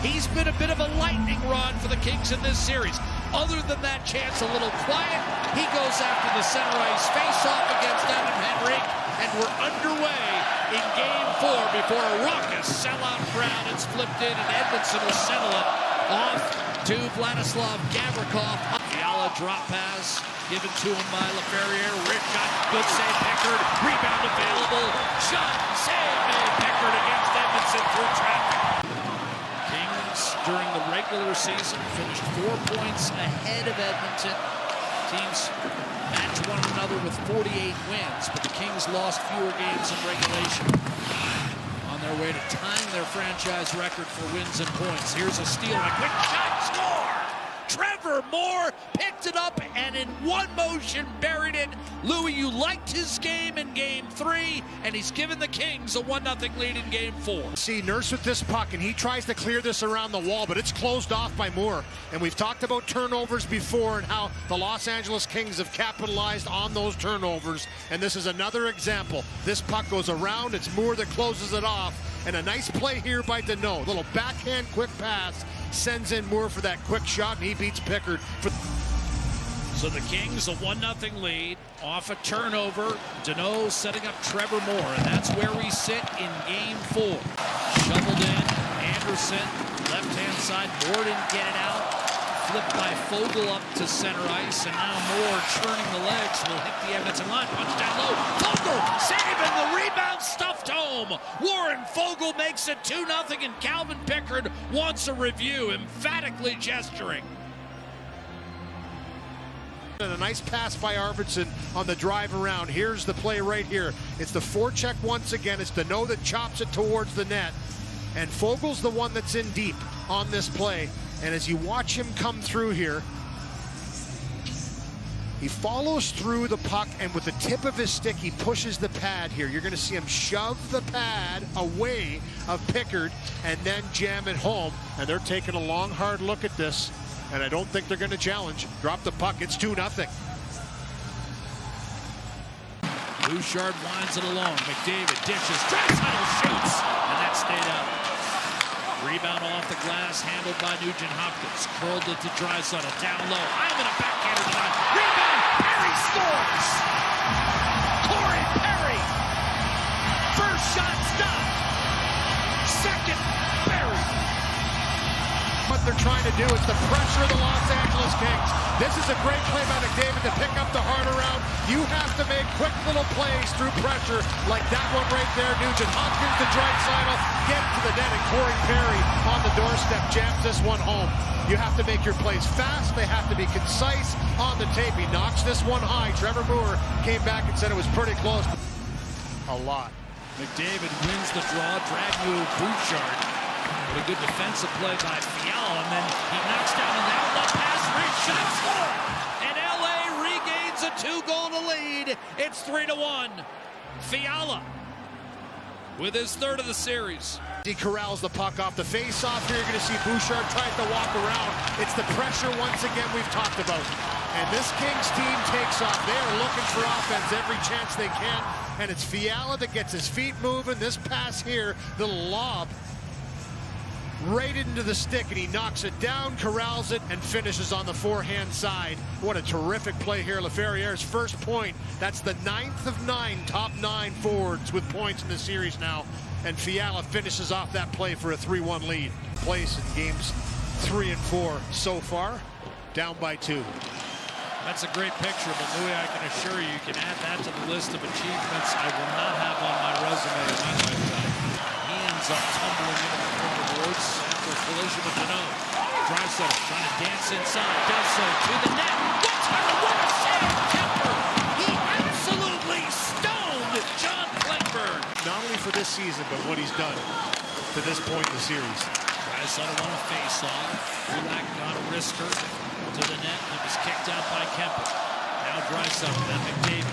He's been a bit of a lightning rod for the Kings in this series. Other than that chance, a little quiet. He goes after the center ice face-off against Adam Henrique, and we're underway in Game 4 before a raucous sellout crowd. It's flipped in, and Edmonton will settle it off to Vladislav Gavrikov. Fiala drop pass given to him by Laferriere. Rich shot, good save, Pickard. Rebound available. Shot, save, made Pickard against Edmonton through traffic. Kings during the regular season finished 4 points ahead of Edmonton. Teams match one another with 48 wins, but the Kings lost fewer games in regulation. On their way to tying their franchise record for wins and points. Here's a steal, a quick shot, score! Trevor Moore picked it up and in one motion buried it. Louis, you liked his game in Game 3, and he's given the Kings a 1-0 lead in Game 4. See Nurse with this puck, and he tries to clear this around the wall, but it's closed off by Moore. And we've talked about turnovers before and how the Los Angeles Kings have capitalized on those turnovers, and this is another example. This puck goes around, it's Moore that closes it off, and a nice play here by Deneau. Little backhand quick pass sends in Moore for that quick shot, and he beats Pickard. So the Kings a 1-0 lead off a turnover. Deneau setting up Trevor Moore, and that's where we sit in Game 4. Shoveled in, Anderson, left-hand side. Moore didn't get it out. Flipped by Foegele up to center ice, and now Moore churning the legs will hit the Edmonton line. Punch down low. Foegele saving the rebound, stuffed home. Warren Foegele makes it 2-0, and Calvin Pickard wants a review, emphatically gesturing. And a nice pass by Arvidsson on the drive around. Here's the play right here. It's the forecheck once again. It's Deneau that chops it towards the net. And Fogel's the one that's in deep on this play. And as you watch him come through here, he follows through the puck, and with the tip of his stick, he pushes the pad here. You're going to see him shove the pad away of Pickard and then jam it home. And they're taking a long, hard look at this. And I don't think they're going to challenge. Drop the puck. It's 2-0. Bouchard winds it along. McDavid dishes. Draisaitl shoots. And that stayed out. Rebound off the glass. Handled by Nugent Hopkins. Curled it to Draisaitl. Down low. I'm in a backhander tonight. Rebound. Perry scores. Corey Perry. First shot stopped. Second, Perry. What they're trying to do is the pressure of the Los Angeles Kings. This is a great play by McDavid to pick up the heart around. You have to make quick little plays through pressure like that one right there. Nugent Hopkins to Draisaitl, get to the net, and Corey Perry on the doorstep jams this one home. You have to make your plays fast. They have to be concise on the tape. He knocks this one high. Trevor Moore came back and said it was pretty close. A lot. McDavid wins the draw. Drag move Bouchard. A good defensive play by Fiala, and then he knocks down an outlet pass. Rich shot, score! And LA regains a 2-goal lead. It's 3-1. Fiala with his third of the series. He corrals the puck off the face-off here. You're going to see Bouchard trying to walk around. It's the pressure once again we've talked about. And this Kings team takes off. They are looking for offense every chance they can. And it's Fiala that gets his feet moving. This pass here, the lob, right into the stick, and he knocks it down, corrals it, and finishes on the forehand side. What a terrific play here. Laferriere's first point. That's the 9th of 9 top 9 forwards with points in the series now. And Fiala finishes off that play for a 3-1 lead. Place in games 3 and 4 so far, down by 2. That's a great picture, but Louis, I can assure you, you can add that to the list of achievements I will not have on my resume in my lifetime. He ends up tumbling into the corner boards after a collision with Deneau. Draisaitl trying to dance inside, does so to the net. What a save, Kemper! He absolutely stoned John Klingberg. Not only for this season, but what he's done to this point in the series. Draisaitl on a face-off. Kulak got a wrister to the net. It was kicked out by Kemper. Now Draisaitl, then McDavid.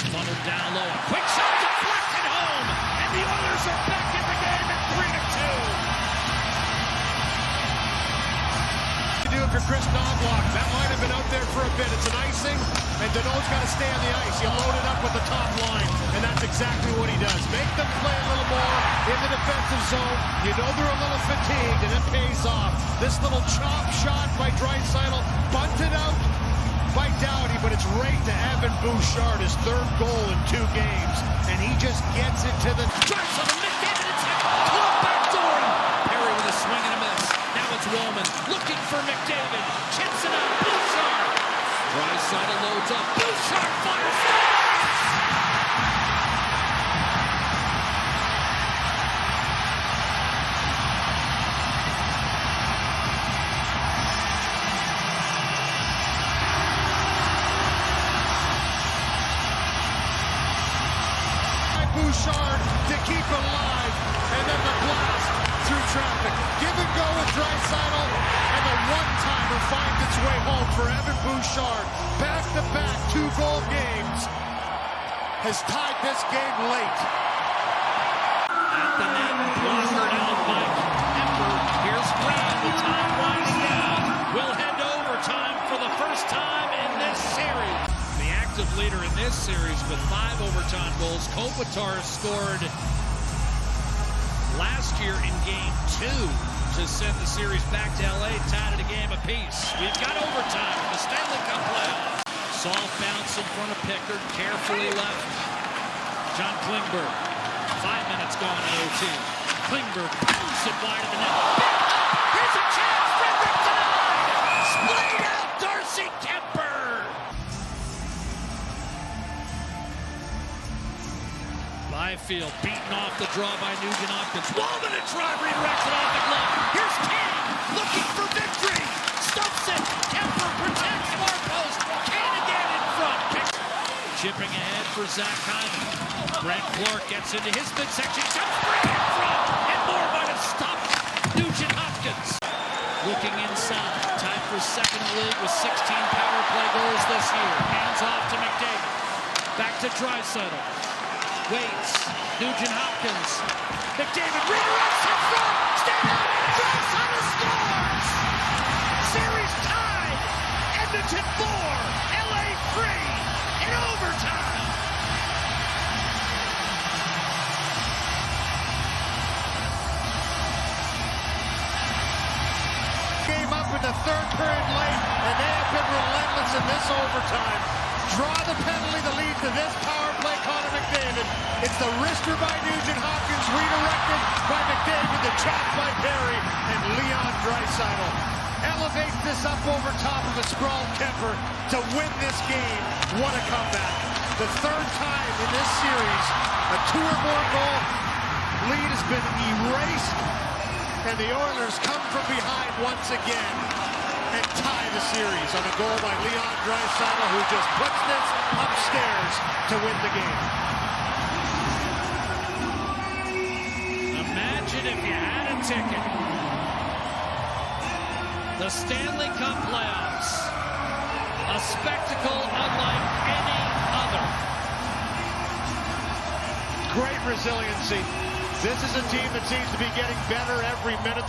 Funneled down low. A quick shot deflected home. And the Oilers are back in the game at 3-2. Do it for Chris Knobloch. That might have been out there for a bit. It's an icing, and Deneau's got to stay on the ice. You load it up with the top line, and that's exactly what he does. Make them play a little more in the defensive zone. You know they're a little fatigued, and it pays off. This little chop shot by Draisaitl, bunted out by Doughty, but it's right to Evan Bouchard, his third goal in 2 games. And he just gets it to the... Draisaitl, McDavid attack, caught backdoor. Perry with a swing and a miss. Now it's Woolman looking for McDavid. Chips it out, Bouchard. Draisaitl loads up. Bouchard fires. Bouchard to keep it alive, and then the blast through traffic. Give and go with Draisaitl, and the one-timer finds its way home for Evan Bouchard. Back-to-back 2-goal games has tied this game late. At the net, blockered out by Kemper. Here's Brown, the time winding down. We'll head to overtime for the first time in this series. The active leader in this series with 5 overtime goals. Bouchard scored last year in game 2 to send the series back to LA, tied at a game apiece. We've got overtime in the Stanley Cup playoffs. Soft bounce in front of Pickard, carefully left. John Klingberg, 5 minutes gone in OT. Klingberg pounds it wide of the net. Here's a chance, Frederick denied! Splayed out, Darcy Kemper! Byfield beaten off the draw by Nugent Hopkins. Woolman to try, redirects it off the glove. Here's Kane looking for victory. Stuffs it. Kemper protects far post. Kane again in front. Chipping ahead for Zach Hyman. Brent Clark gets into his midsection. Jumps right in front. And more might have stopped Nugent Hopkins. Looking inside. Tied for second in the league with 16 power play goals this year. Hands off to McDavid. Back to Draisaitl. Waits, Nugent Hopkins, McDavid redirects in front, stand up, Draisaitl scores! Series tied, Edmonton 4, LA 3, in overtime! Game up in the 3rd period late, and they have been relentless in this overtime. Draw the penalty that leads to this power play, Connor McDavid. It's the wrister by Nugent Hopkins, redirected by McDavid, the chop by Perry, and Leon Draisaitl elevates this up over top of a sprawled Kemper to win this game. What a comeback. The 3rd time in this series, a 2 or more goal lead has been erased, and the Oilers come from behind once again and tie the series on a goal by Leon Draisaitl, who just puts this upstairs to win the game. Imagine if you had a ticket. The Stanley Cup playoffs. A spectacle unlike any other. Great resiliency. This is a team that seems to be getting better every minute.